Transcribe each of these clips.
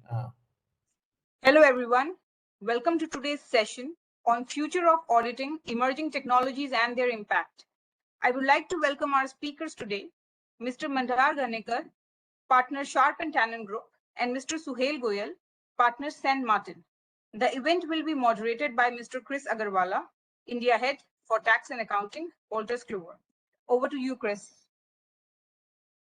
Hello, everyone. Welcome to today's session on Future of Auditing, Emerging Technologies and Their Impact. I would like to welcome our speakers today, Mr. Mandar Ganekar, Partner Sharp and Tannen Group, and Mr. Suhail Goyal, Partner Sen Martin. The event will be moderated by Mr. Chris Agarwala, India Head for Tax and Accounting, Wolters Kluwer. Over to you, Chris.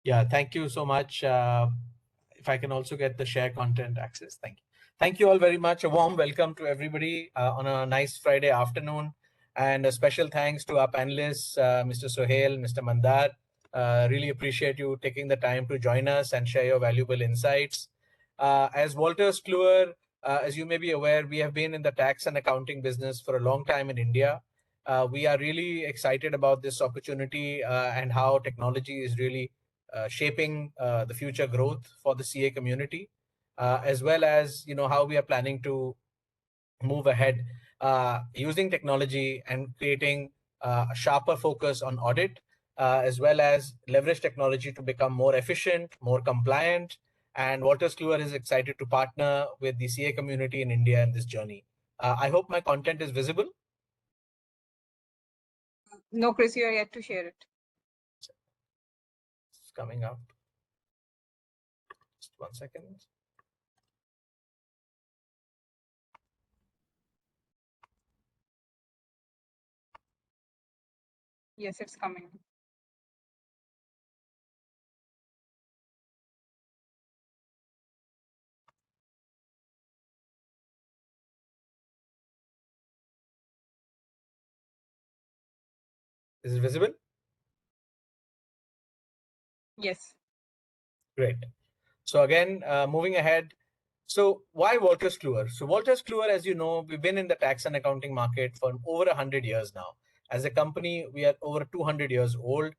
Yeah, thank you so much. If I can also get the share content access, thank you. Thank you all very much. A warm welcome to everybody on a nice Friday afternoon. And a special thanks to our panelists, Mr. Sohail, Mr. Mandar. Really appreciate you taking the time to join us and share your valuable insights. As Wolters Kluwer, as you may be aware, we have been in the tax and accounting business for a long time in India. We are really excited about this opportunity and how technology is really shaping the future growth for the CA community, as well as how we are planning to move ahead using technology and creating a sharper focus on audit, as well as leverage technology to become more efficient, more compliant. And Wolters Kluwer is excited to partner with the CA community in India in this journey. I hope my content is visible. No, Chris, you are yet to share it. It's coming up. Just 1 second. Yes, it's coming. Is it visible? Yes. Great. So again, moving ahead. So why Wolters Kluwer? So Wolters Kluwer, as you know, we've been in the tax and accounting market for over 100 years now. As a company, we are over 200 years old.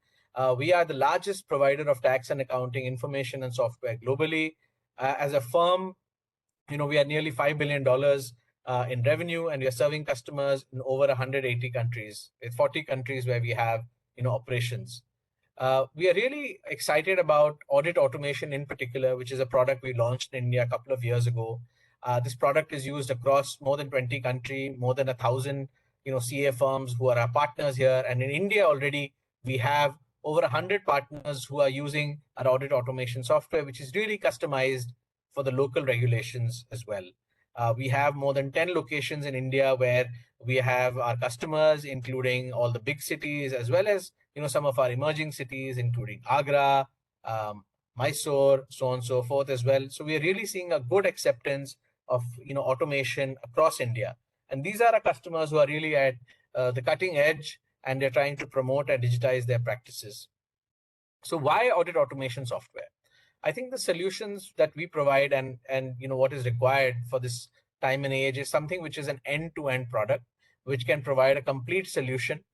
We are the largest provider of tax and accounting information and software globally. As a firm, we are nearly $5 billion in revenue, and we are serving customers in over 180 countries, with 40 countries where we have operations. We are really excited about audit automation in particular, which is a product we launched in India a couple of years ago. This product is used across more than 20 countries, more than 1,000 CA firms who are our partners here. And in India already, we have over 100 partners who are using our audit automation software, which is really customized for the local regulations as well. We have more than 10 locations in India where we have our customers, including all the big cities, as well as some of our emerging cities, including Agra, Mysore, so on and so forth as well. So we are really seeing a good acceptance of automation across India. And these are our customers who are really at the cutting edge, and they're trying to promote and digitize their practices. So why audit automation software? I think the solutions that we provide and what is required for this time and age is something which is an end-to-end product, which can provide a complete solution.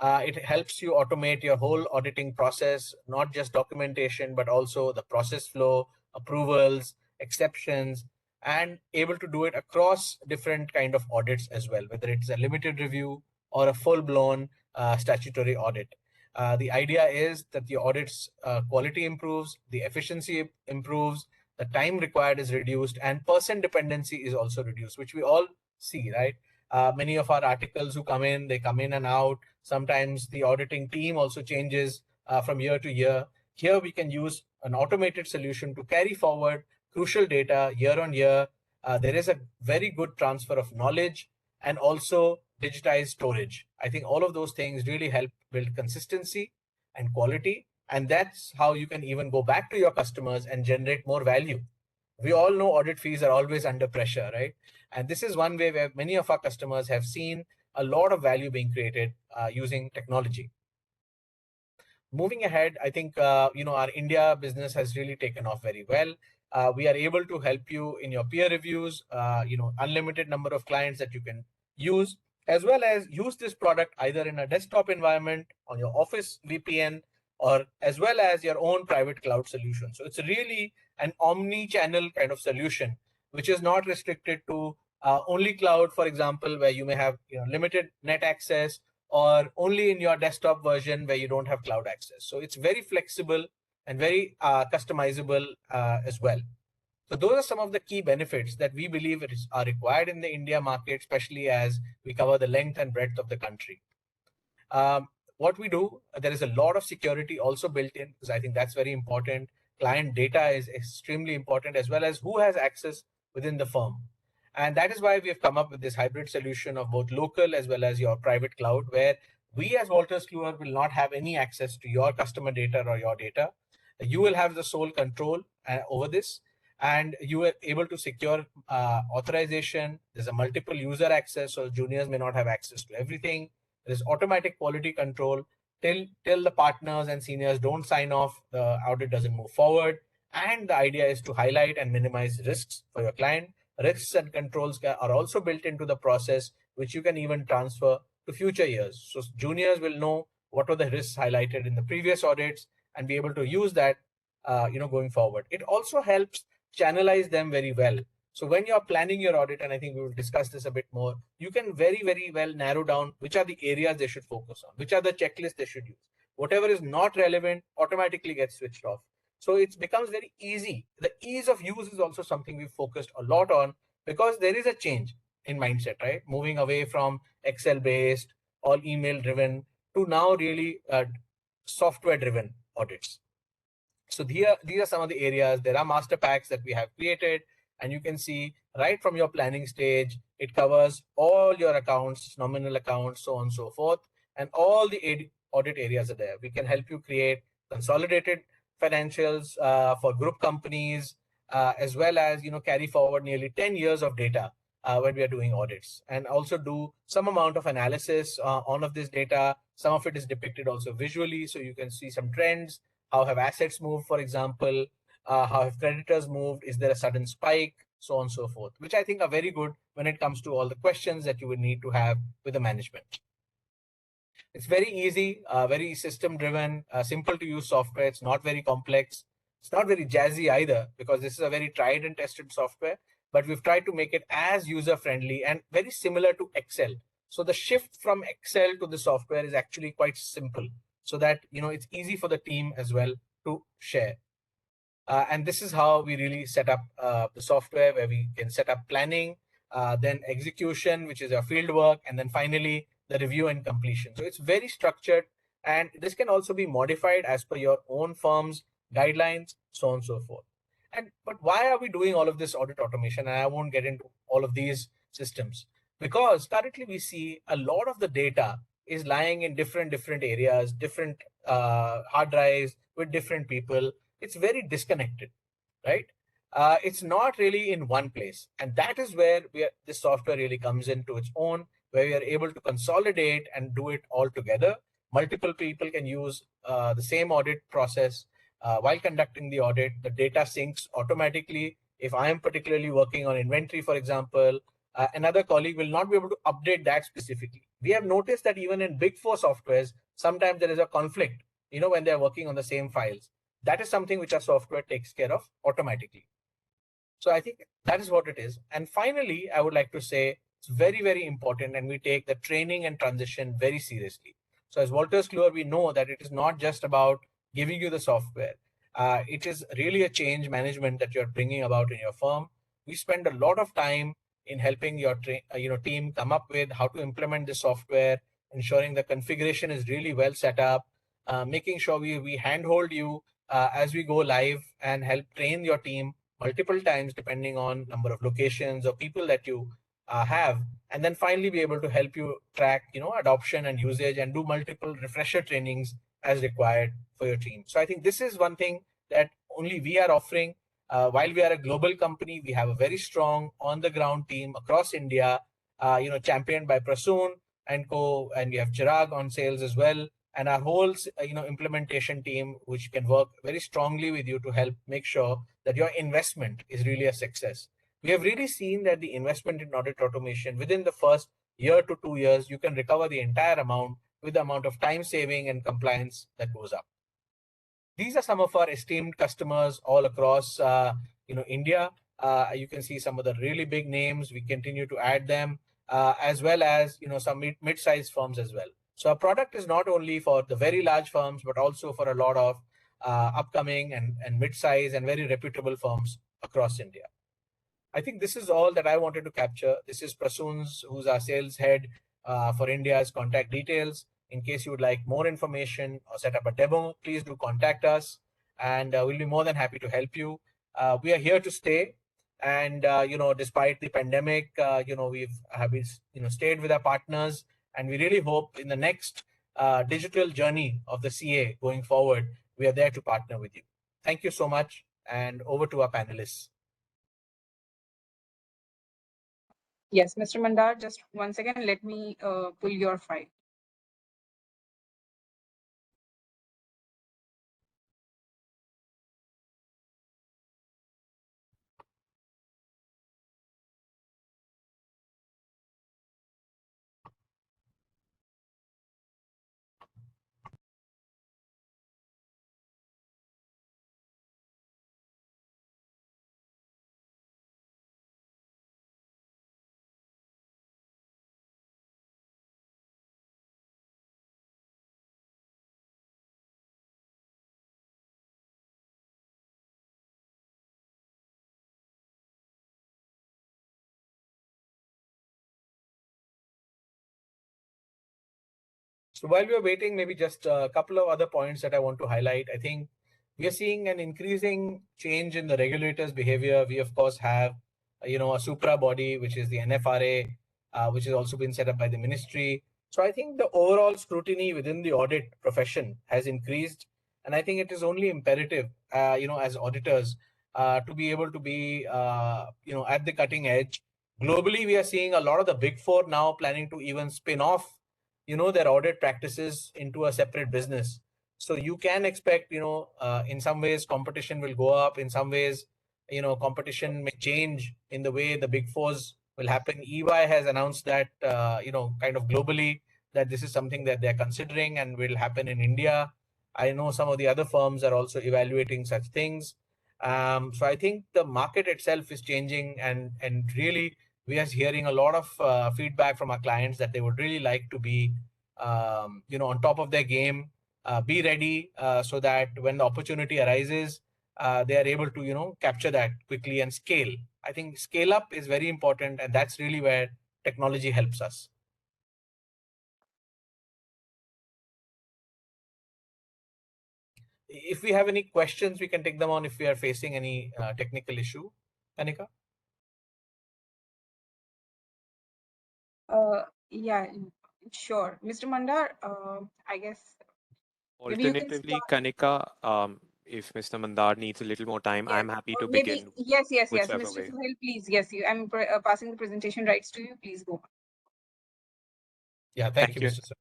It helps you automate your whole auditing process, not just documentation, but also the process flow, approvals, exceptions, and able to do it across different kind of audits as well, whether it's a limited review or a full-blown statutory audit. The idea is that the audit's quality improves, the efficiency improves, the time required is reduced, and person dependency is also reduced, which we all see, right? Many of our articles who come in, they come in and out. Sometimes the auditing team also changes from year to year. Here we can use an automated solution to carry forward crucial data year on year. There is a very good transfer of knowledge and also digitized storage. I think all of those things really help build consistency and quality. And that's how you can even go back to your customers and generate more value. We all know audit fees are always under pressure, right? And this is one way where many of our customers have seen a lot of value being created using technology. Moving ahead, I think our India business has really taken off very well. We are able to help you in your peer reviews, unlimited number of clients that you can use, as well as use this product either in a desktop environment, on your office VPN, or as well as your own private cloud solution. So it's really an omni-channel kind of solution, which is not restricted to only cloud, for example, where you may have limited net access, or only in your desktop version where you don't have cloud access. So it's very flexible and very customizable as well. So those are some of the key benefits that we believe are required in the India market, especially as we cover the length and breadth of the country. Um, what we do, there is a lot of security also built in, because I think that's very important. Client data is extremely important, as well as who has access within the firm. And that is why we have come up with this hybrid solution of both local as well as your private cloud, where we as Wolters Kluwer will not have any access to your customer data or your data. You will have the sole control over this, and you are able to secure authorization. There's a multiple user access, so juniors may not have access to everything. There's automatic quality control till the partners and seniors don't sign off, the audit doesn't move forward. And the idea is to highlight and minimize risks for your client. Risks and controls are also built into the process, which you can even transfer to future years. So juniors will know what were the risks highlighted in the previous audits and be able to use that, going forward. It also helps channelize them very well. So when you're planning your audit, and I think we will discuss this a bit more, you can very, very well narrow down which are the areas they should focus on, which are the checklists they should use. Whatever is not relevant automatically gets switched off. So it becomes very easy. The ease of use is also something we've focused a lot on, because there is a change in mindset, right? Moving away from Excel based, all email driven, to now really software driven audits. So these are some of the areas. There are master packs that we have created, and you can see right from your planning stage, it covers all your accounts, nominal accounts, so on and so forth, and all the audit areas are there. We can help you create consolidated financials for group companies, as well as carry forward nearly 10 years of data when we are doing audits, and also do some amount of analysis on of this data. Some of it is depicted also visually, so you can see some trends. How have assets moved, for example? How have creditors moved? Is there a sudden spike? So on and so forth, which I think are very good when it comes to all the questions that you would need to have with the management. It's very easy, very system driven, simple to use software. It's not very complex. It's not very jazzy either, because this is a very tried and tested software, but we've tried to make it as user friendly and very similar to Excel. So the shift from Excel to the software is actually quite simple, so that it's easy for the team as well to share. And this is how we really set up the software, where we can set up planning, then execution, which is our field work, and then finally the review and completion. So it's very structured, and this can also be modified as per your own firm's guidelines, so on and so forth. But why are we doing all of this audit automation? And I won't get into all of these systems, because currently we see a lot of the data is lying in different areas, different hard drives with different people. It's very disconnected, right? It's not really in one place, and that is where this software really comes into its own, where we are able to consolidate and do it all together. Multiple people can use the same audit process while conducting the audit. The data syncs automatically. If I am particularly working on inventory, for example, another colleague will not be able to update that specifically. We have noticed that even in big four softwares, sometimes there is a conflict, when they're working on the same files. That is something which our software takes care of automatically. So I think that is what it is. And finally, I would like to say it's very, very important, and we take the training and transition very seriously. So as Wolters Kluwer, we know that it is not just about giving you the software. It is really a change management that you're bringing about in your firm. We spend a lot of time in helping your team come up with how to implement the software, ensuring the configuration is really well set up, making sure we handhold you as we go live, and help train your team multiple times depending on number of locations or people that you have, and then finally be able to help you track adoption and usage, and do multiple refresher trainings as required for your team. So I think this is one thing that only we are offering. While we are a global company, we have a very strong on the ground team across India, championed by Prasoon and co, and we have Chirag on sales as well, and our whole implementation team, which can work very strongly with you to help make sure that your investment is really a success. We have really seen that the investment in audit automation, within the first year to 2 years, you can recover the entire amount with the amount of time saving and compliance that goes up. These are some of our esteemed customers all across India. You can see some of the really big names. We continue to add them, as well as some mid-sized firms as well. So our product is not only for the very large firms, but also for a lot of upcoming and mid-size and very reputable firms across India. I think this is all that I wanted to capture. This is Prasoon's, who's our sales head for India's contact details. In case you would like more information or set up a demo, please do contact us, and we'll be more than happy to help you. We are here to stay, and despite the pandemic, we've have been, stayed with our partners, and we really hope in the next digital journey of the CA going forward, we are there to partner with you. Thank you so much, and over to our panelists. Yes, Mr. Mandar, just one second. Let me pull your file. So while we are waiting, maybe just a couple of other points that I want to highlight. I think we are seeing an increasing change in the regulators' behavior. We of course have, a supra body, which is the NFRA, which has also been set up by the ministry. So I think the overall scrutiny within the audit profession has increased, and I think it is only imperative, as auditors, to be able to be, at the cutting edge. Globally, we are seeing a lot of the big four now planning to even spin off their audit practices into a separate business. So you can expect, in some ways competition will go up. In some ways, competition may change in the way the big fours will happen. EY has announced that, kind of globally, that this is something that they're considering and will happen in India. I know some of the other firms are also evaluating such things. So I think the market itself is changing, and really we are hearing a lot of feedback from our clients that they would really like to be, on top of their game, be ready, so that when the opportunity arises, they are able to, capture that quickly and scale. I think scale up is very important, and that's really where technology helps us. If we have any questions, we can take them on if we are facing any technical issue. Anika? Yeah, sure. Mr. Mandar, I guess maybe you can Alternatively, start. Kanika, if Mr. Mandar needs a little more time, Yes, I'm happy or to maybe, begin yes. whichever Mr. way. Suhail, please. Yes, I'm passing the presentation rights to you. Please go. Yeah, thank Thank you, you. Mr. Sir.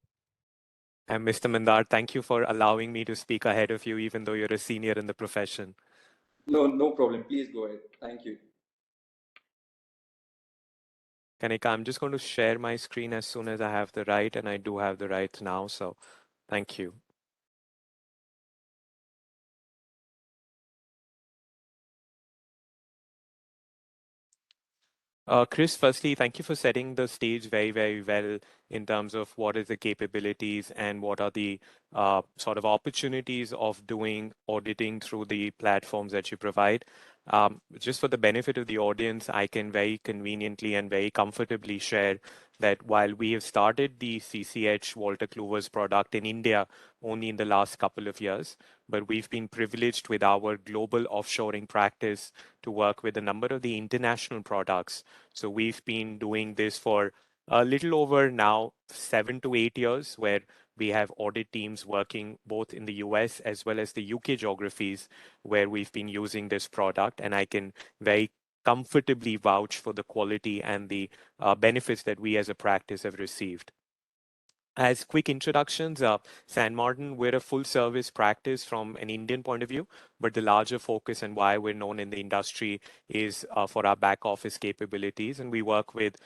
And Mr. Mandar, thank you for allowing me to speak ahead of you, even though you're a senior in the profession. No problem. Please go ahead. Thank you. Kanika, I'm just going to share my screen as soon as I have the right, and I do have the right now, so thank you. Chris, firstly, thank you for setting the stage very, very well in terms of what is the capabilities and what are the sort of opportunities of doing auditing through the platforms that you provide. Just for the benefit of the audience, I can very conveniently and very comfortably share that while we have started the CCH Walter Kluwer's product in India only in the last couple of years, but we've been privileged with our global offshoring practice to work with a number of the international products. So we've been doing this for a little over now 7 to 8 years, where we have audit teams working both in the US as well as the UK geographies where we've been using this product. And I can very comfortably vouch for the quality and the benefits that we as a practice have received. As quick introductions, San Martin, we're a full service practice from an Indian point of view, but the larger focus and why we're known in the industry is for our back office capabilities. And we work with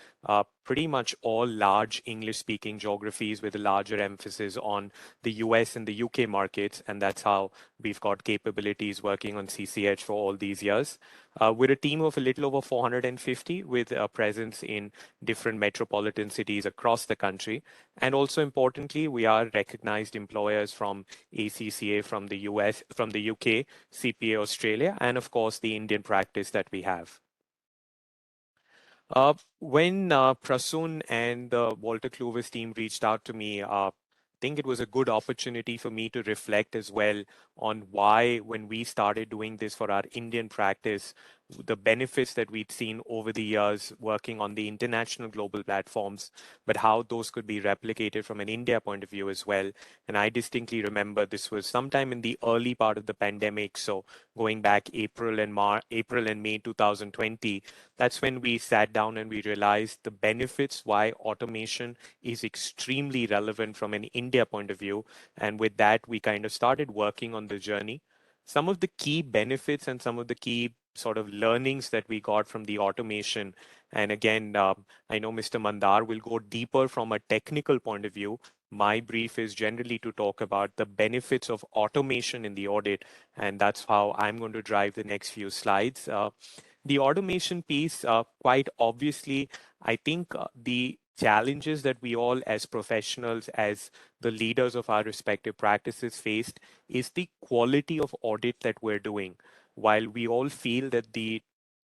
pretty much all large English speaking geographies with a larger emphasis on the US and the UK markets. And that's how we've got capabilities working on CCH for all these years. We're a team of a little over 450 with a presence in different metropolitan cities across the country. And also importantly, we are recognized employers from ACCA from the US, from the UK. CPA Australia, and of course the Indian practice that we have. When Prasun and the Walter Kluwer's team reached out to me, I think it was a good opportunity for me to reflect as well on why, when we started doing this for our Indian practice, the benefits that we'd seen over the years working on the international global platforms, but how those could be replicated from an India point of view as well. And I distinctly remember this was sometime in the early part of the pandemic. So going back April and May 2020, that's when we sat down and we realized the benefits why automation is extremely relevant from an India point of view. And with that, we kind of started working on the journey. Some of the key benefits and some of the key sort of learnings that we got from the automation. And again, I know Mr. Mandar will go deeper from a technical point of view. My brief is generally to talk about the benefits of automation in the audit, and that's how I'm going to drive the next few slides. The automation piece, quite obviously, I think the challenges that we all as professionals, as the leaders of our respective practices faced is the quality of audit that we're doing. While we all feel that the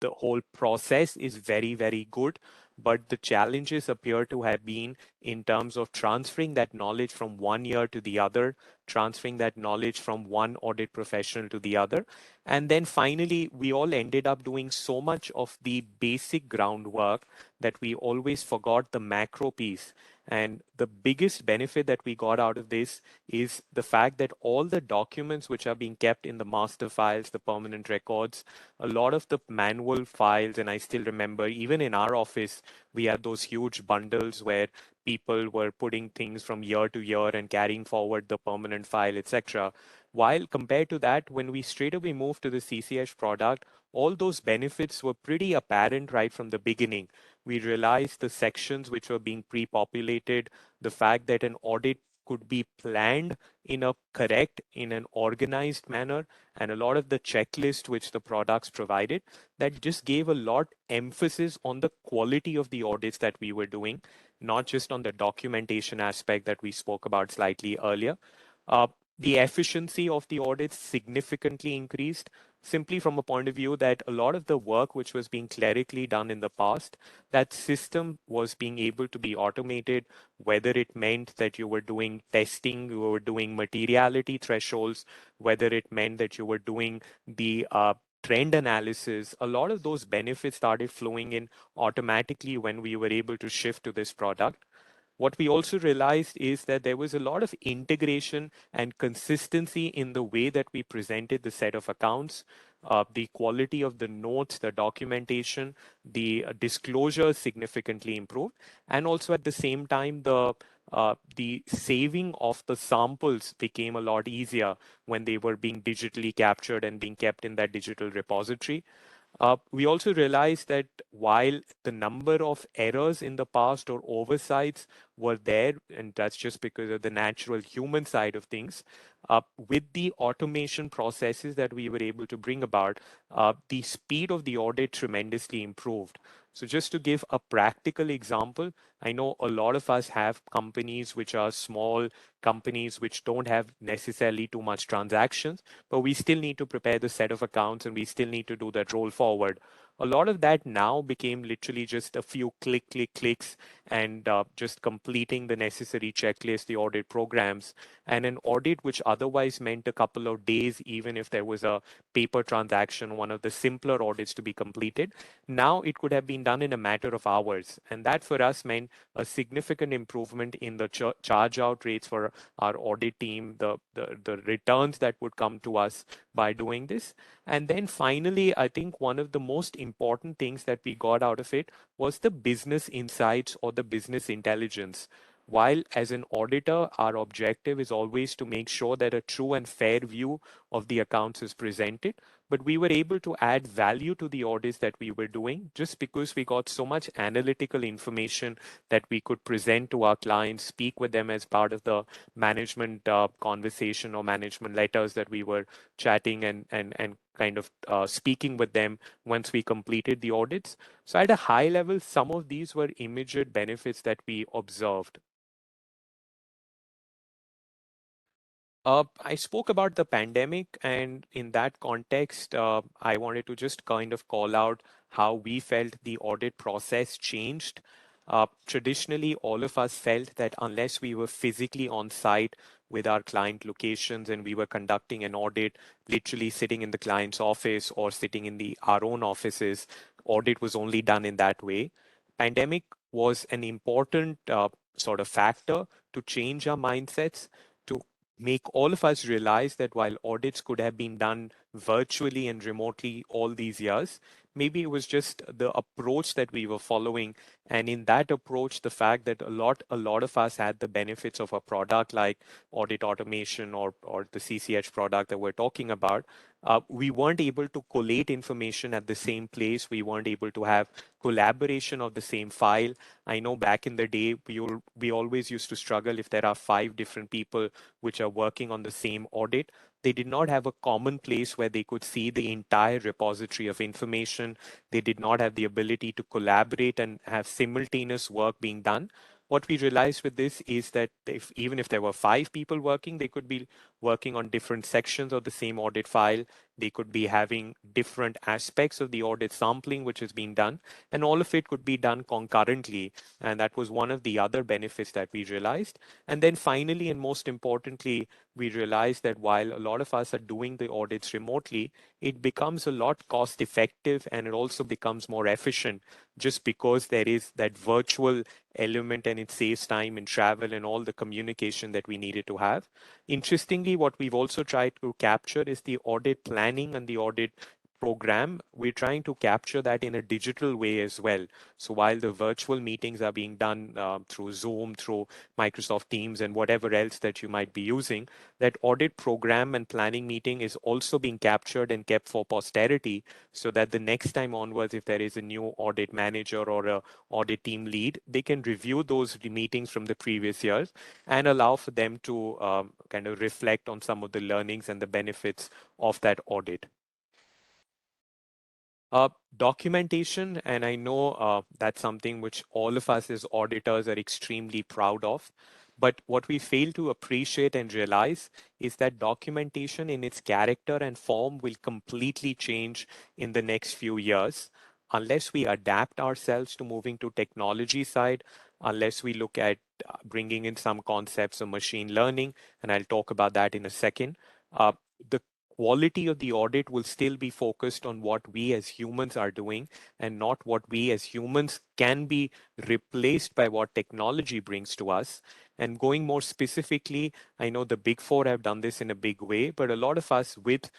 whole process is very, very good, but the challenges appear to have been in terms of transferring that knowledge from one year to the other, transferring that knowledge from one audit professional to the other. And then finally, we all ended up doing so much of the basic groundwork that we always forgot the macro piece. And the biggest benefit that we got out of this is the fact that all the documents which are being kept in the master files, the permanent records, a lot of the manual files, and I still remember even in our office, we had those huge bundles where people were putting things from year to year and carrying forward the permanent file, etc. While compared to that, when we straight away moved to the CCH product, all those benefits were pretty apparent right from the beginning. We realized the sections which were being pre-populated, the fact that an audit could be planned in a correct, in an organized manner, and a lot of the checklist which the products provided, that just gave a lot emphasis on the quality of the audits that we were doing, not just on the documentation aspect that we spoke about slightly earlier. Uh, the efficiency of the audits significantly increased simply from a point of view that a lot of the work which was being clerically done in the past, that system was being able to be automated, whether it meant that you were doing testing, you were doing materiality thresholds, whether it meant that you were doing the trend analysis. A lot of those benefits started flowing in automatically when we were able to shift to this product. What we also realized is that there was a lot of integration and consistency in the way that we presented the set of accounts, the quality of the notes, the documentation, the disclosure significantly improved, and also at the same time the saving of the samples became a lot easier when they were being digitally captured and being kept in that digital repository. We also realized that while the number of errors in the past or oversights were there, and that's just because of the natural human side of things, with the automation processes that we were able to bring about, the speed of the audit tremendously improved. So just to give a practical example, I know a lot of us have companies which are small companies which don't have necessarily too much transactions, but we still need to prepare the set of accounts and we still need to do that roll forward. A lot of that now became literally just a few clicks and just completing the necessary checklist, the audit programs, and an audit which otherwise meant a couple of days, even if there was a paper transaction, one of the simpler audits to be completed. Now it could have been done in a matter of hours. And that for us meant a significant improvement in the charge out rates for our audit team, the returns that would come to us by doing this. And then finally, I think one of the most important things that we got out of it was the business insights or the business intelligence. While as an auditor, our objective is always to make sure that a true and fair view of the accounts is presented, but we were able to add value to the audits that we were doing just because we got so much analytical information that we could present to our clients, speak with them as part of the management conversation or management letters that we were chatting and kind of speaking with them once we completed the audits. So at a high level, some of these were immediate benefits that we observed. I spoke about the pandemic, and in that context, I wanted to just kind of call out how we felt the audit process changed. Traditionally, all of us felt that unless we were physically on site with our client locations and we were conducting an audit, literally sitting in the client's office or sitting in our own offices, audit was only done in that way. Pandemic was an important sort of factor to change our mindsets, to make all of us realize that while audits could have been done virtually and remotely all these years, maybe it was just the approach that we were following. And in that approach, the fact that a lot of us had the benefits of a product like audit automation or the CCH product that we're talking about, we weren't able to collate information at the same place. We weren't able to have collaboration of the same file. I know back in the day, we always used to struggle if there are 5 different people which are working on the same audit. They did not have a common place where they could see the entire repository of information. They did not have the ability to collaborate and have simultaneous work being done. What we realized with this is that even if there were 5 people working, they could be working on different sections of the same audit file. They could be having different aspects of the audit sampling, which is being done, and all of it could be done concurrently. And that was one of the other benefits that we realized. And then finally, and most importantly, we realized that while a lot of us are doing the audits remotely, it becomes a lot cost effective and it also becomes more efficient just because there is that virtual element and it saves time in travel and all the communication that we needed to have. Interestingly, what we've also tried to capture is the audit planning and the audit program. We're trying to capture that in a digital way as well. So while the virtual meetings are being done through Zoom, through Microsoft Teams, and whatever else that you might be using, that audit program and planning meeting is also being captured and kept for posterity, so that the next time onwards, if there is a new audit manager or a audit team lead, they can review those meetings from the previous years and allow for them to kind of reflect on some of the learnings and the benefits of that audit. Documentation, and I know that's something which all of us as auditors are extremely proud of. But what we fail to appreciate and realize is that documentation in its character and form will completely change in the next few years unless we adapt ourselves to moving to technology side, unless we look at bringing in some concepts of machine learning, and I'll talk about that in a second. The quality of the audit will still be focused on what we as humans are doing and not what we as humans can be replaced by what technology brings to us. And going more specifically, I know the Big Four have done this in a big way, but a lot of us with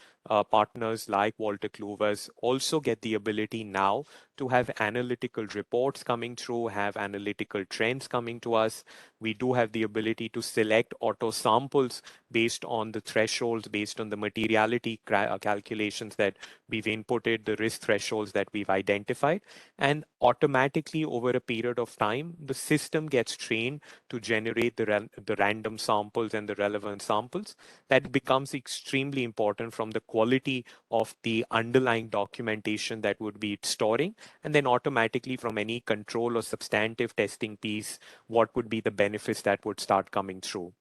partners like Walter Kluwer's also get the ability now to have analytical reports coming through, have analytical trends coming to us. We do have the ability to select auto samples based on the thresholds, based on the materiality calculations that we've inputted, the risk thresholds that we've identified. And automatically over a period of time, the system gets trained to generate the random samples and the relevant samples. That becomes extremely important from the quality of the underlying documentation that would be storing. And then automatically from any control or substantive testing piece, what would be the benefits that would start coming through.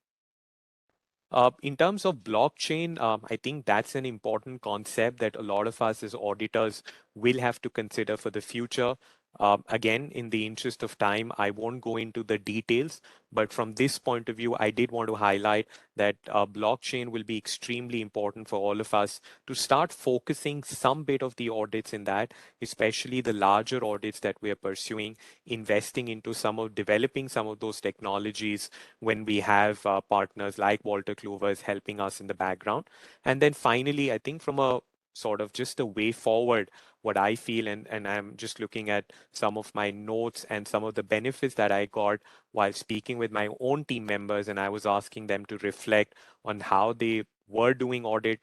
In terms of blockchain, I think that's an important concept that a lot of us as auditors will have to consider for the future. Again, in the interest of time, I won't go into the details, but from this point of view, I did want to highlight that blockchain will be extremely important for all of us to start focusing some bit of the audits in that, especially the larger audits that we are pursuing, investing into developing some of those technologies when we have partners like Walter Kluwer's helping us in the background. And then finally, I think from a sort of just a way forward, what I feel, and I'm just looking at some of my notes and some of the benefits that I got while speaking with my own team members, and I was asking them to reflect on how they were doing audit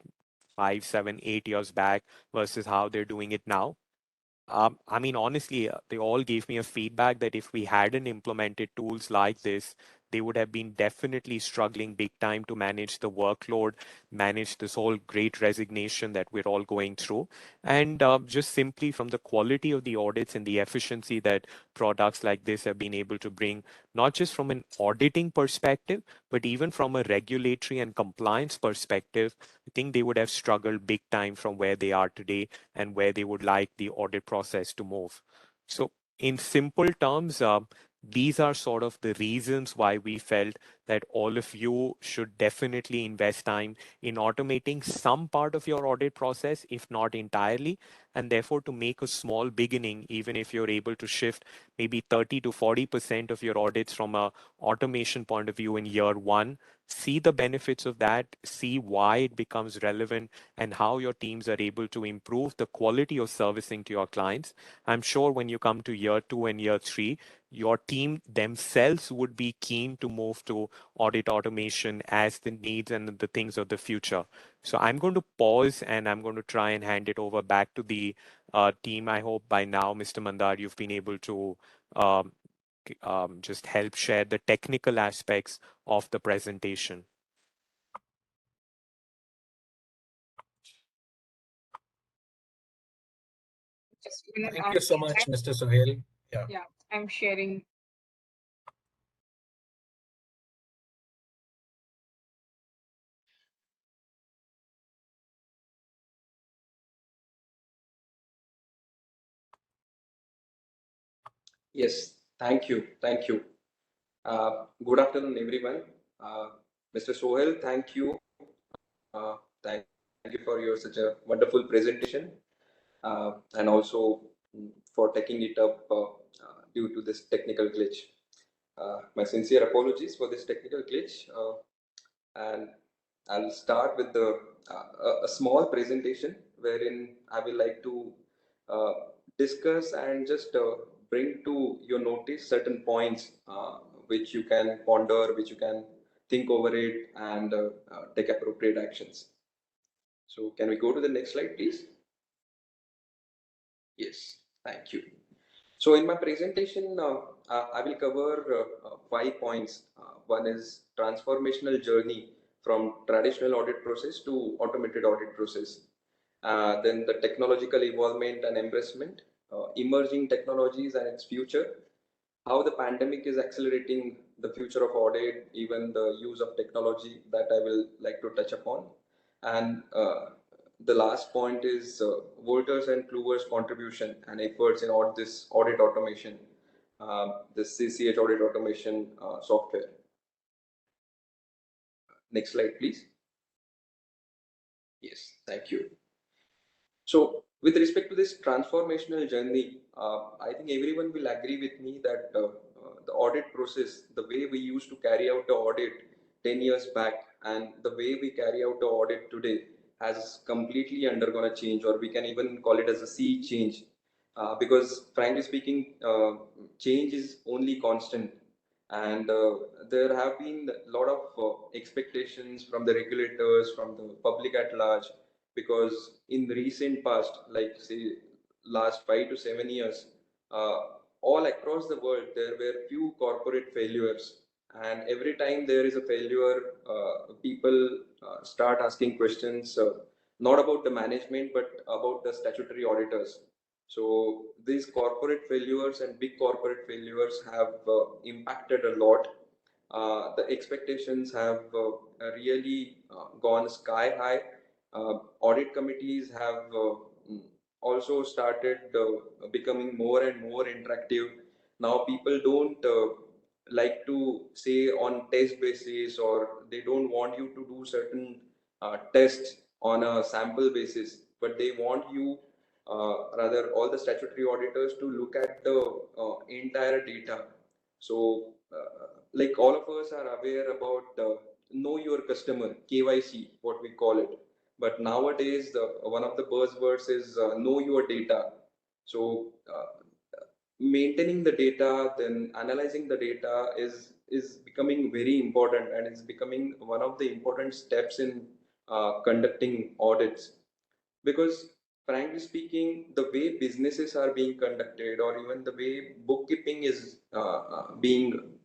5, 7, 8 years back versus how they're doing it now. I mean, honestly, they all gave me a feedback that if we hadn't implemented tools like this, they would have been definitely struggling big time to manage the workload, manage this whole great resignation that we're all going through. And just simply from the quality of the audits and the efficiency that products like this have been able to bring, not just from an auditing perspective, but even from a regulatory and compliance perspective, I think they would have struggled big time from where they are today and where they would like the audit process to move. So, in simple terms, these are sort of the reasons why we felt that all of you should definitely invest time in automating some part of your audit process, if not entirely, and therefore to make a small beginning, even if you're able to shift maybe 30 to 40% of your audits from a automation point of view in year one. See the benefits of that, see why it becomes relevant, and how your teams are able to improve the quality of servicing to your clients. I'm sure when you come to year two and year three, your team themselves would be keen to move to audit automation as the needs and the things of the future. So I'm going to pause and I'm going to try and hand it over back to the team. I hope by now, Mr. Mandar, you've been able to um, just help share the technical aspects of the presentation. Just a minute, Thank I'm you so much, Mr. Sohail. Yeah. yeah, I'm sharing. Yes, thank you. Thank you. Good afternoon, everyone. Mr. Sohel, thank you. Thank you for your such a wonderful presentation, and also for taking it up due to this technical glitch. My sincere apologies for this technical glitch, and I'll start with a small presentation wherein I will like to uh, discuss and just bring to your notice certain points which you can ponder, which you can think over it and take appropriate actions. So can we go to the next slide, please? Yes, thank you. So in my presentation, I will cover 5 points. One is transformational journey from traditional audit process to automated audit process. Then the technological evolvement and embracement, emerging technologies and its future, how the pandemic is accelerating the future of audit, even the use of technology that I will like to touch upon. And the last point is Wolters and Kluwer's contribution and efforts in all this audit automation, the CCH Audit Automation software. Next slide, please. Yes, thank you. So, with respect to this transformational journey, I think everyone will agree with me that the audit process, the way we used to carry out the audit 10 years back and the way we carry out the audit today has completely undergone a change, or we can even call it as a sea change. Because, frankly speaking, change is only constant. And there have been a lot of expectations from the regulators, from the public at large, because in the recent past, like say last 5 to 7 years, uh, all across the world there were few corporate failures, and every time there is a failure, people start asking questions, not about the management but about the statutory auditors. So these corporate failures and big corporate failures have impacted a lot. The expectations have really gone sky high. Audit committees have also started becoming more and more interactive. Now people don't like to say on test basis, or they don't want you to do certain tests on a sample basis, but they want you, rather all the statutory auditors, to look at the entire data. So like all of us are aware about know your customer, KYC, what we call it. But nowadays, one of the buzzwords is know your data. So maintaining the data, then analyzing the data is becoming very important, and it's becoming one of the important steps in conducting audits. Because frankly speaking, the way businesses are being conducted, or even the way bookkeeping is being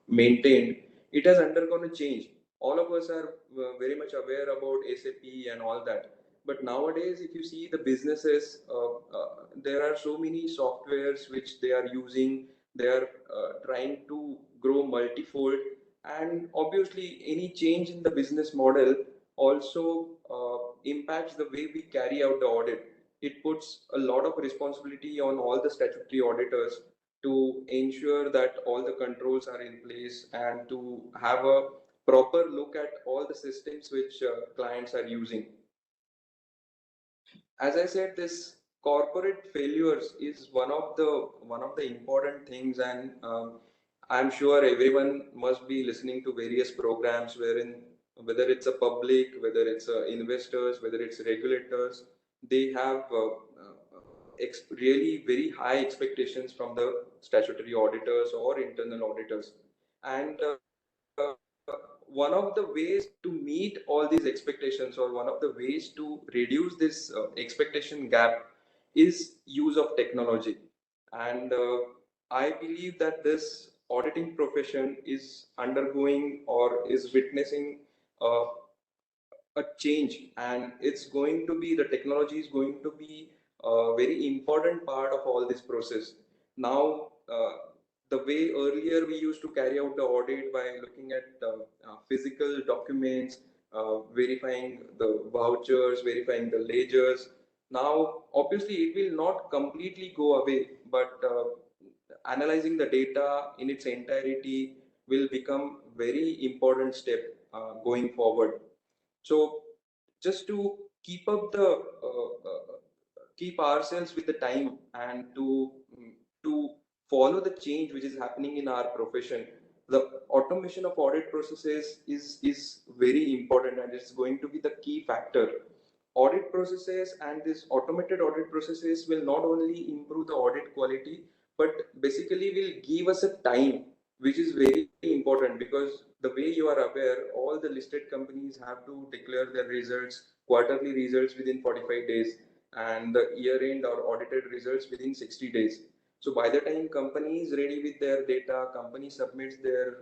maintained, it has undergone a change. All of us are very much aware about SAP and all that. But nowadays, if you see the businesses, there are so many softwares which they are using. They are trying to grow multifold, and obviously, any change in the business model also impacts the way we carry out the audit. It puts a lot of responsibility on all the statutory auditors to ensure that all the controls are in place and to have a proper look at all the systems which clients are using. As I said, this corporate failures is one of the important things, and I'm sure everyone must be listening to various programs wherein, whether it's a public, whether it's investors, whether it's regulators, they have really very high expectations from the statutory auditors or internal auditors. And one of the ways to meet all these expectations, or one of the ways to reduce this expectation gap, is use of technology. And I believe that this auditing profession is undergoing or is witnessing uh, a change, and it's going to be, the technology is going to be a very important part of all this process. Now, the way earlier we used to carry out the audit by looking at physical documents, verifying the vouchers, verifying the ledgers. Now, obviously, it will not completely go away, but analyzing the data in its entirety will become very important step going forward. So just to keep up the keep ourselves with the time, and to follow the change which is happening in our profession, the automation of audit processes is very important, and it's going to be the key factor. Audit processes and this automated audit processes will not only improve the audit quality, but basically will give us a time which is very important, because the way you are aware, all the listed companies have to declare their results, quarterly results, within 45 days, and the year end or audited results within 60 days. So by the time company is ready with their data, company submits their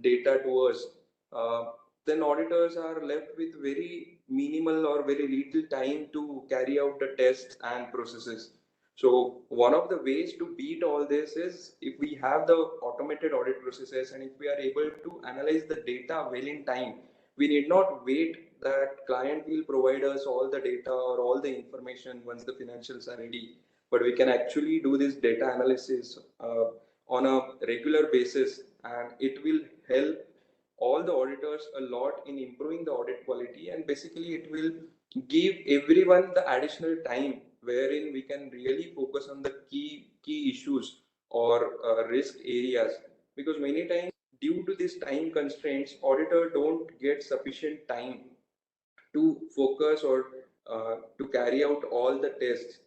data to us, uh, then auditors are left with very minimal or very little time to carry out the tests and processes. So one of the ways to beat all this is if we have the automated audit processes, and if we are able to analyze the data well in time, we need not wait that client will provide us all the data or all the information once the financials are ready. But we can actually do this data analysis on a regular basis, and it will help all the auditors a lot in improving the audit quality, and basically it will give everyone the additional time wherein we can really focus on the key issues or risk areas, because many times, due to these time constraints, auditor don't get sufficient time to focus or to carry out all the tests.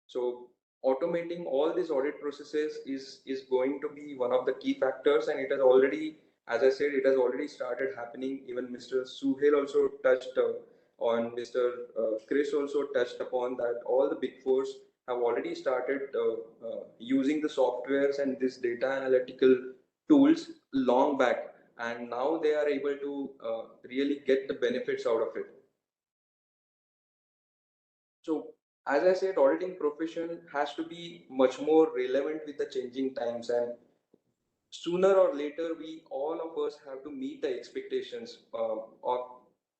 So automating all these audit processes is going to be one of the key factors, and it has already, as I said, it has already started happening. Even Mr. Suhail also touched on, Mr. Chris also touched upon that all the big fours have already started using the softwares and this data analytical tools long back, and now they are able to really get the benefits out of it. So, as I said, auditing profession has to be much more relevant with the changing times, and sooner or later, we all of us have to meet the expectations of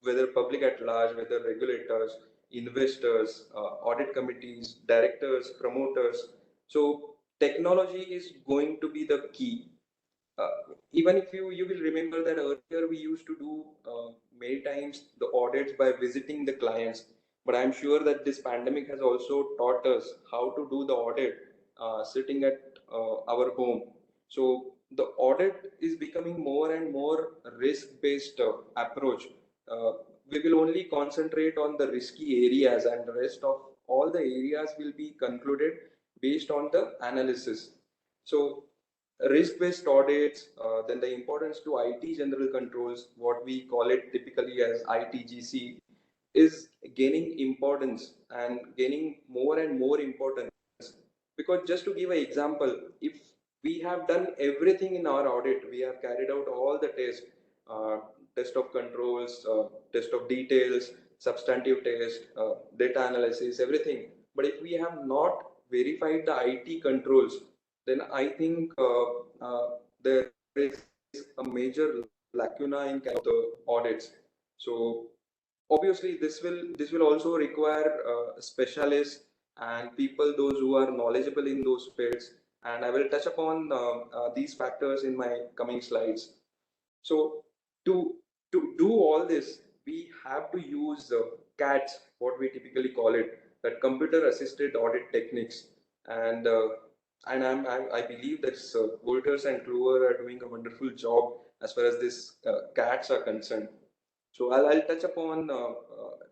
whether public at large, whether regulators, investors, audit committees, directors, promoters. So, technology is going to be the key. Even if you will remember that earlier we used to do many times the audits by visiting the clients, but I'm sure that this pandemic has also taught us how to do the audit sitting at our home. So the audit is becoming more and more risk based approach. uh, we will only concentrate on the risky areas, and the rest of all the areas will be concluded based on the analysis. So risk-based audits, then the importance to IT general controls, what we call it typically as ITGC, is gaining importance and gaining more and more importance. Because just to give an example, if we have done everything in our audit, we have carried out all the tests, test of controls, test of details, substantive test, data analysis, everything. But if we have not verified the IT controls, then I think there is a major lacuna in the audits. So obviously this will also require specialists and people those who are knowledgeable in those fields, and I will touch upon these factors in my coming slides. So to do all this, we have to use CATs, what we typically call it, that computer assisted audit techniques. And I believe that Wolters and Kluwer are doing a wonderful job as far as this CATs are concerned. So I'll touch upon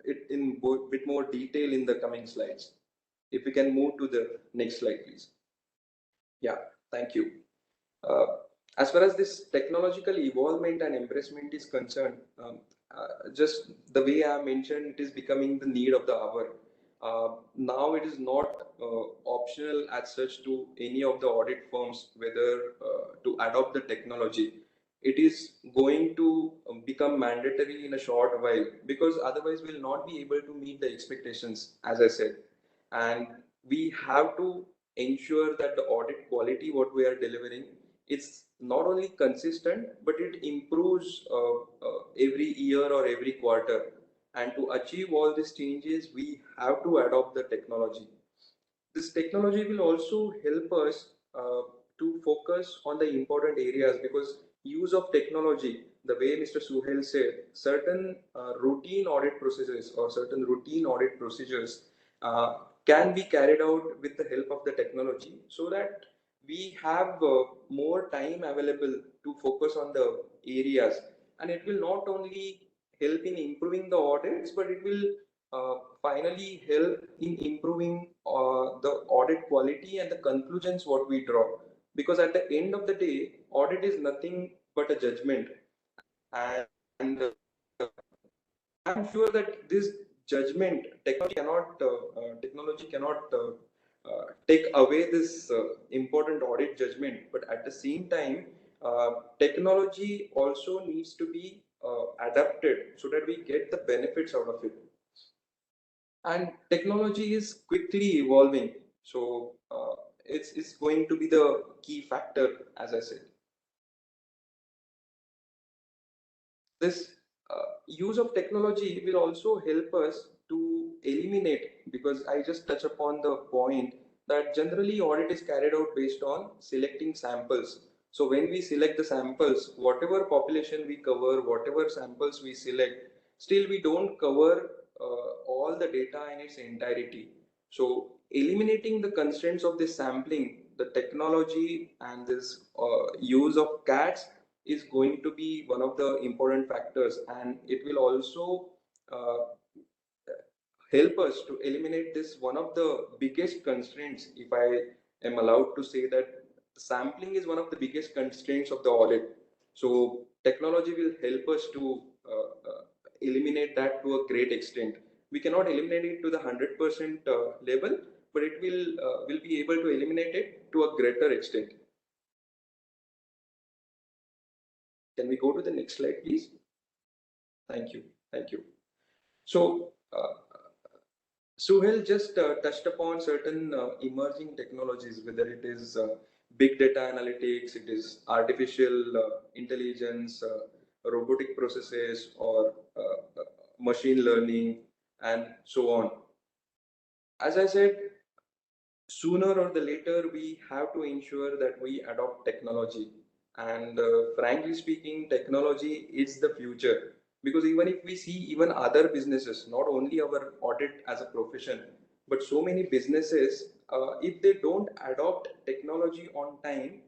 it in bit more detail in the coming slides. If we can move to the next slide, please. Yeah, thank you. Uh, as far as this technological evolvement and embracement is concerned, just the way I mentioned, it is becoming the need of the hour. Now it is not optional as such to any of the audit firms whether to adopt the technology. It is going to become mandatory in a short while, because otherwise we'll not be able to meet the expectations, as I said. And we have to ensure that the audit quality what we are delivering, it's not only consistent but it improves every year or every quarter. And to achieve all these changes, we have to adopt the technology. This technology will also help us to focus on the important areas, because use of technology, the way Mr. Suhail said, certain routine audit processes or certain routine audit procedures uh, can be carried out with the help of the technology, so that we have more time available to focus on the areas. And it will not only help in improving the audits, but it will finally help in improving the audit quality and the conclusions what we draw. Because at the end of the day, audit is nothing but a judgment. And I'm sure that this judgment, technology cannot take away this important audit judgment. But at the same time, technology also needs to be adapted so that we get the benefits out of it. And technology is quickly evolving, so it's going to be the key factor, as I said. This use of technology will also help us to eliminate, because I just touch upon the point that generally audit is carried out based on selecting samples. So when we select the samples, whatever population we cover, whatever samples we select, still we don't cover all the data in its entirety. So eliminating the constraints of this sampling, the technology and this use of CATs is going to be one of the important factors, and it will also uh, help us to eliminate this one of the biggest constraints. If I am allowed to say that, sampling is one of the biggest constraints of the audit. So technology will help us to eliminate that to a great extent. We cannot eliminate it to the 100% level, but it will be able to eliminate it to a greater extent. Can we go to the next slide, please? Thank you. Thank you. So, Suhail just touched upon certain emerging technologies, whether it is big data analytics, it is artificial intelligence, robotic processes, or machine learning, and so on. As I said, sooner or the later, we have to ensure that we adopt technology. And frankly speaking, technology is the future. Because even if we see even other businesses, not only our audit as a profession, but so many businesses, if they don't adopt technology on time,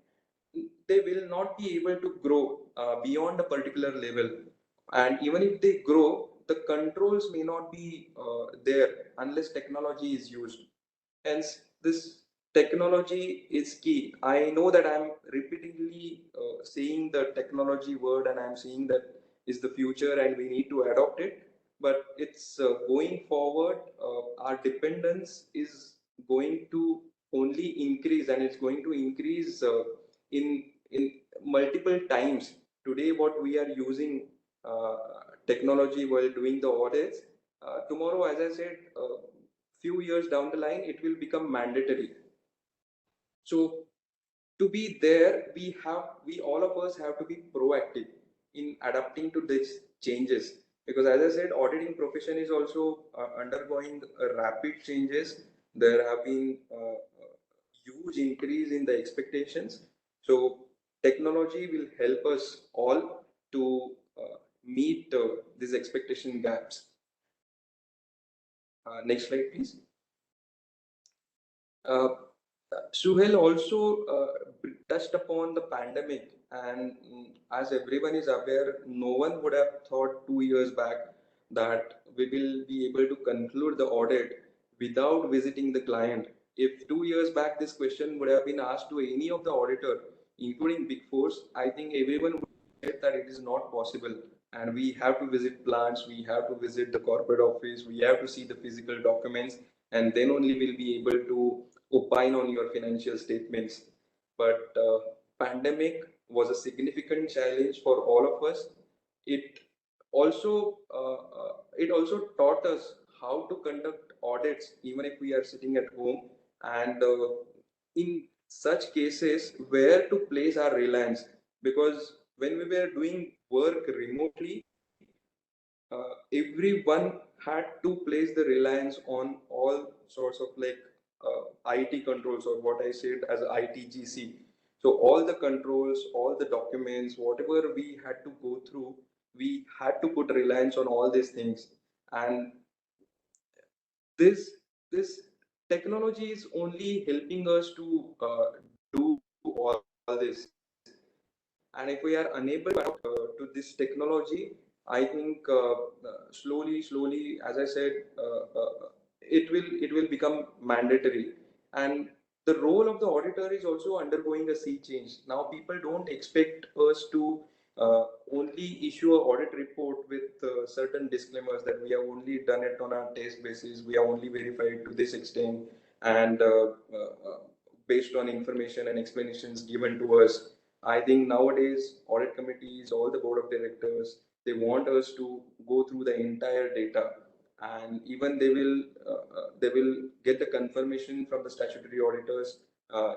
they will not be able to grow beyond a particular level. And even if they grow, the controls may not be there unless technology is used. Hence, this technology is key. I know that I'm repeatedly saying the technology word, and I'm saying that is the future and we need to adopt it. but it's going forward, our dependence is going to only increase, and it's going to increase in multiple times. Today, what we are using uh, technology while doing the audits, tomorrow, as I said, few years down the line, it will become mandatory. So to be there, we all of us have to be proactive in adapting to these changes, because as I said, auditing profession is also undergoing rapid changes. There have been huge increase in the expectations. So technology will help us all to meet these expectation gaps. Next slide, please. Uh, Suhail also touched upon the pandemic, and as everyone is aware, no one would have thought 2 years back that we will be able to conclude the audit without visiting the client. If 2 years back this question would have been asked to any of the auditor, including Big Fours, I think everyone would say that it is not possible. And we have to visit plants, we have to visit the corporate office, we have to see the physical documents, and then only we'll be able to opine on your financial statements. But pandemic was a significant challenge for all of us. It also taught us how to conduct audits even if we are sitting at home, and in such cases where to place our reliance, because when we were doing work remotely, everyone had to place the reliance on all sorts of like IT controls, or what I said as ITGC. So all the controls, all the documents, whatever we had to go through, we had to put reliance on all these things. And this technology is only helping us to do all this. And if we are unable to to this technology, I think slowly, as I said, it will become mandatory. And the role of the auditor is also undergoing a sea change. Now people don't expect us to only issue an audit report with certain disclaimers that we have only done it on a test basis, we have only verified to this extent, and based on information and explanations given to us. I think nowadays audit committees, all the board of directors, they want us to go through the entire data, and even they will get the confirmation from the statutory auditors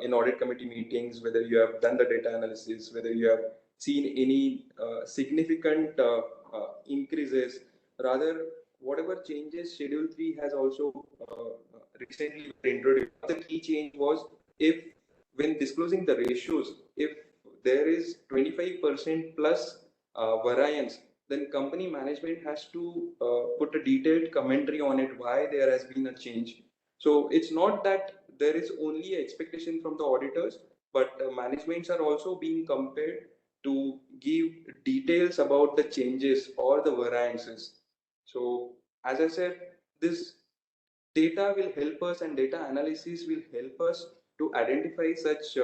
in audit committee meetings whether you have done the data analysis, whether you have seen any significant increases. Rather, whatever changes Schedule 3 has also recently introduced. The key change was, if when disclosing the ratios, if there is 25% plus variance, then company management has to put a detailed commentary on it why there has been a change. So it's not that there is only an expectation from the auditors, but managements are also being compared to give details about the changes or the variances. So as I said, this data will help us, and data analysis will help us to identify such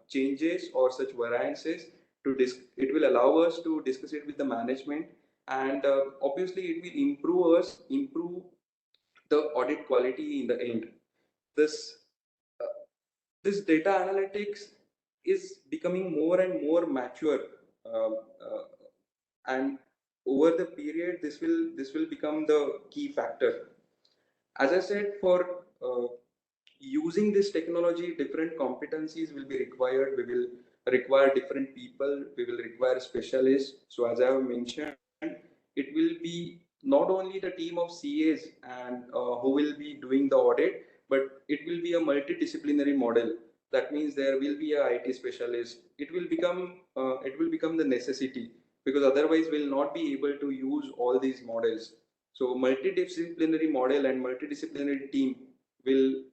changes or such variances. It will allow us to discuss it with the management, and obviously it will improve the audit quality in the end. This uh, this data analytics is becoming more and more mature, uh, uh, and over the period this will become the key factor. As I said, for using this technology, different competencies will be required. We will require different people. We will require specialists. So as I have mentioned, it will be not only the team of CAs and who will be doing the audit, but it will be a multidisciplinary model. That means there will be a IT specialist. It will become the necessity, because otherwise we'll not be able to use all these models. So multidisciplinary model and multidisciplinary team will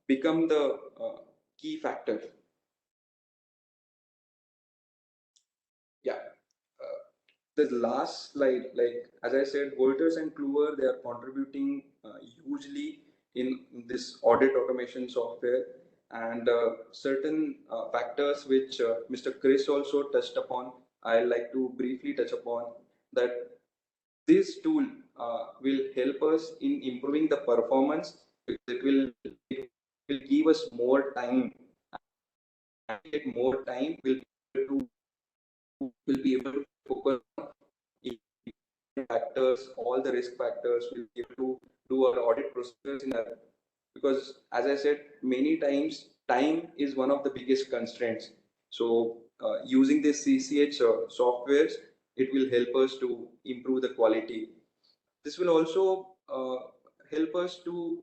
become the key factor. Yeah. Uh, the last slide, like as I said, Wolters and Kluwer, they are contributing hugely in this audit automation software, and certain factors which Mr. Chris also touched upon, I like to briefly touch upon that. This tool, will help us in improving the performance. It will give us more time. And get more time, will be able to focus on factors, all the risk factors. We'll be able to do our audit procedures in a, because as I said, many times time is one of the biggest constraints. So using this CCH softwares, it will help us to improve the quality. This will also help us to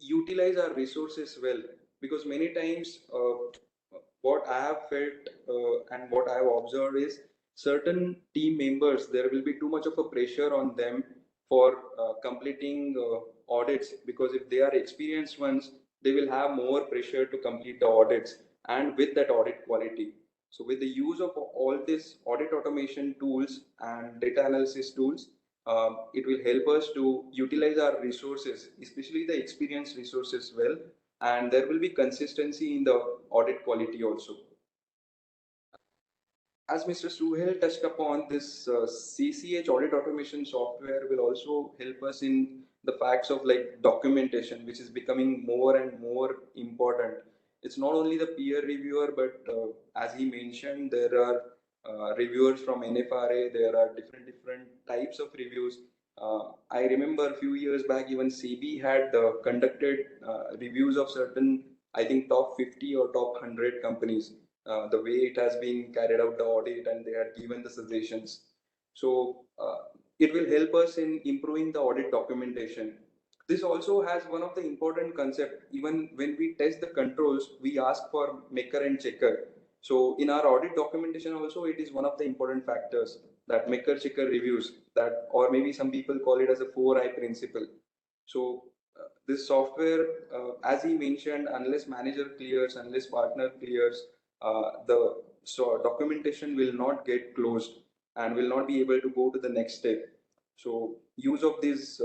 utilize our resources well, because many times what I have felt and what I have observed is certain team members, there will be too much of a pressure on them for completing audits, because if they are experienced ones, they will have more pressure to complete the audits and with that audit quality. So with the use of all these audit automation tools and data analysis tools, it will help us to utilize our resources, especially the experienced resources well, and there will be consistency in the audit quality also. As Mr. Suhail touched upon, this CCH Audit Automation software will also help us in the facts of like documentation, which is becoming more and more important. It's not only the peer reviewer, but as he mentioned, there are reviewers from NFRA. There are different types of reviews. I remember a few years back, even CB had conducted reviews of certain, I think, top 50 or top 100 companies. The way it has been carried out the audit, and they had given the suggestions. So it will help us in improving the audit documentation. This also has one of the important concept. Even when we test the controls, we ask for maker and checker. So in our audit documentation also, it is one of the important factors, that maker checker reviews, that, or maybe some people call it as a 4I principle. So this software, as he mentioned, unless manager clears, unless partner clears, the documentation will not get closed and will not be able to go to the next step. So use of these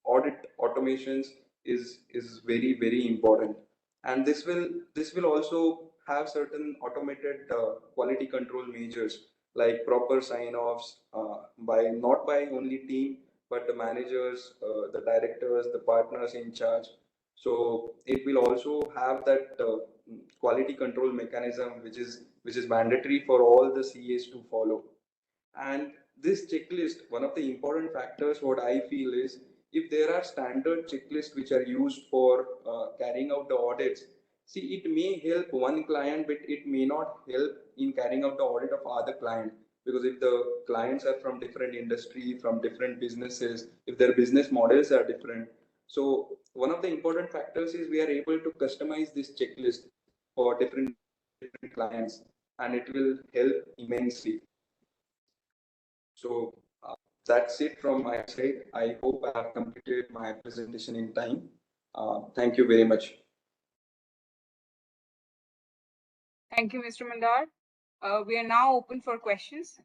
audit automations is very important, and this will also have certain automated quality control measures, like proper sign offs by, not by only team, but the managers, the directors, the partners in charge. So it will also have that quality control mechanism, which is mandatory for all the CAs to follow. And this checklist, one of the important factors, what I feel is, if there are standard checklists which are used for carrying out the audits, see, it may help one client, but it may not help in carrying out the audit of other client. Because if the clients are from different industry, from different businesses, if their business models are different, so one of the important factors is we are able to customize this checklist for different clients, and it will help immensely. So that's it from my side. I hope I have completed my presentation in time. Thank you very much. Thank you, Mr. Mandar. We are now open for questions.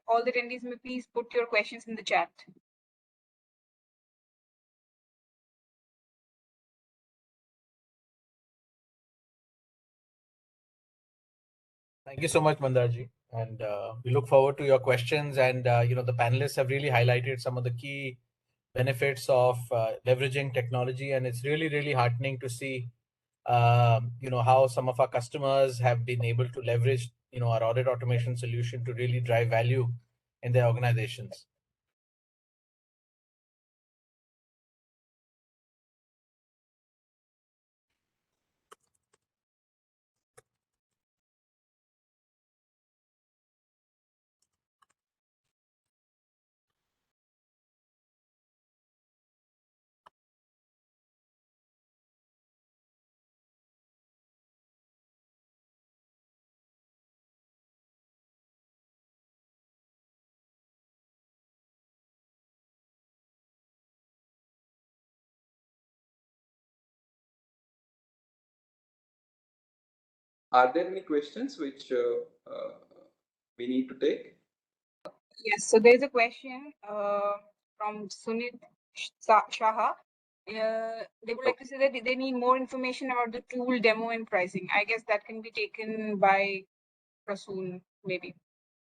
All the attendees may please put your questions in the chat. Thank you so much, Mandarji. And we look forward to your questions. And, the panelists have really highlighted some of the key benefits of leveraging technology. And it's really heartening to see, how some of our customers have been able to leverage, our audit automation solution to really drive value in their organizations. Are there any questions which we need to take? Yes, so there's a question from Sunit Shaha. They would like to say that they need more information about the tool demo and pricing. I guess that can be taken by Rasool, maybe.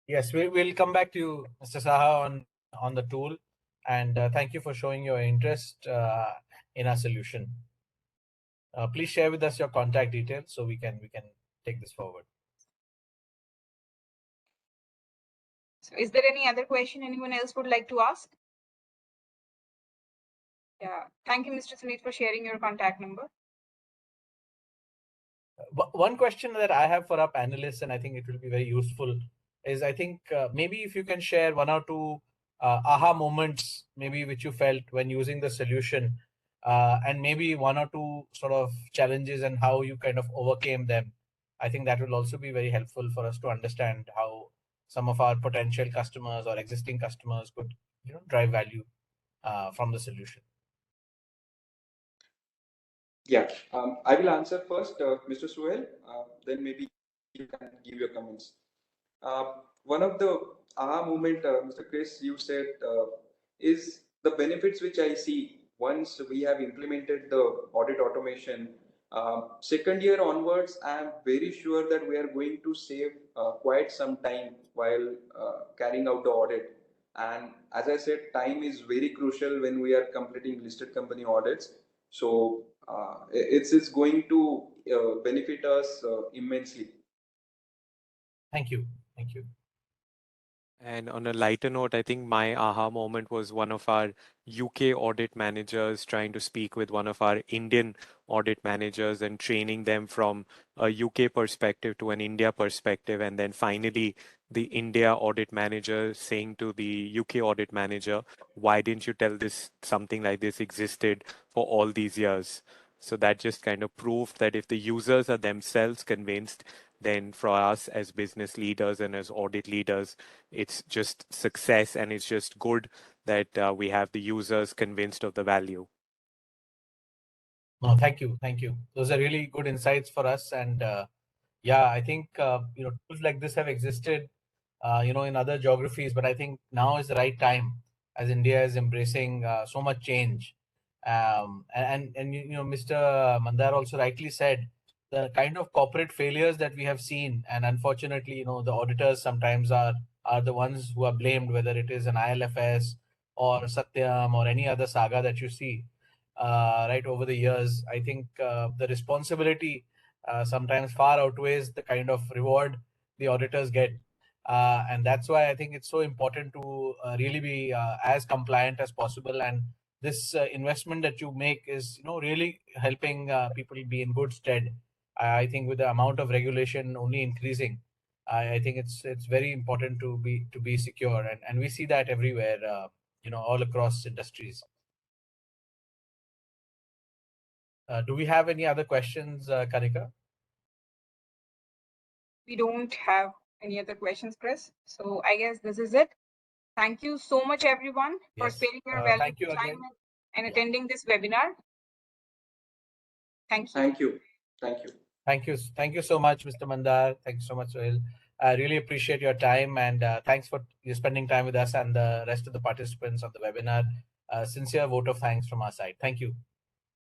Yes, we'll come back to you, Mr. Saha, on on the tool, and thank you for showing your interest in our solution. Please share with us your contact details so we can take this forward. So is there any other question anyone else would like to ask? Yeah, thank you, Mr. Sunit, for sharing your contact number. One question that I have for our panelists, and I think it will be very useful, is I think maybe if you can share one or two aha moments, maybe which you felt when using the solution, and maybe one or two sort of challenges and how you kind of overcame them. I think that will also be very helpful for us to understand how some of our potential customers or existing customers could, drive value from the solution. Yeah, I will answer first, Mr. Suhail. Then maybe you can give your comments. One of the moment, Mr. Chris, you said is the benefits which I see once we have implemented the audit automation. Second year onwards, I am very sure that we are going to save quite some time while carrying out the audit. And as I said, time is very crucial when we are completing listed company audits. So it's going to benefit us immensely. Thank you. Thank you. And on a lighter note, I think my aha moment was one of our UK audit managers trying to speak with one of our Indian audit managers and training them from a UK perspective to an India perspective. And then finally, the India audit manager saying to the UK audit manager, why didn't you tell this something like this existed for all these years? So that just kind of proved that if the users are themselves convinced, then for us as business leaders and as audit leaders, it's just success, and it's just good that we have the users convinced of the value. No, thank you. Thank you. Those are really good insights for us. And yeah, I think, tools like this have existed, in other geographies, but I think now is the right time as India is embracing so much change. And Mr. Mandar also rightly said the kind of corporate failures that we have seen, and unfortunately, the auditors sometimes are the ones who are blamed, whether it is an ILFS or Satyam or any other saga that you see right over the years. I think the responsibility sometimes far outweighs the kind of reward the auditors get. And that's why I think it's so important to really be as compliant as possible. And this investment that you make is, really helping people be in good stead. I think with the amount of regulation only increasing, I think it's very important to be secure, and we see that everywhere, all across industries. Do we have any other questions, Kanika? We don't have any other questions, Chris. So I guess this is it. Thank you so much, everyone, for Yes. sparing your Thank you valuable time again. and Yeah. attending this webinar. Thank you. Thank you. Thank you. Thank you. Thank you so much, Mr. Mandar. Thank you so much, Sohail. I really appreciate your time, and thanks for you spending time with us and the rest of the participants on the webinar. Sincere vote of thanks from our side. Thank you.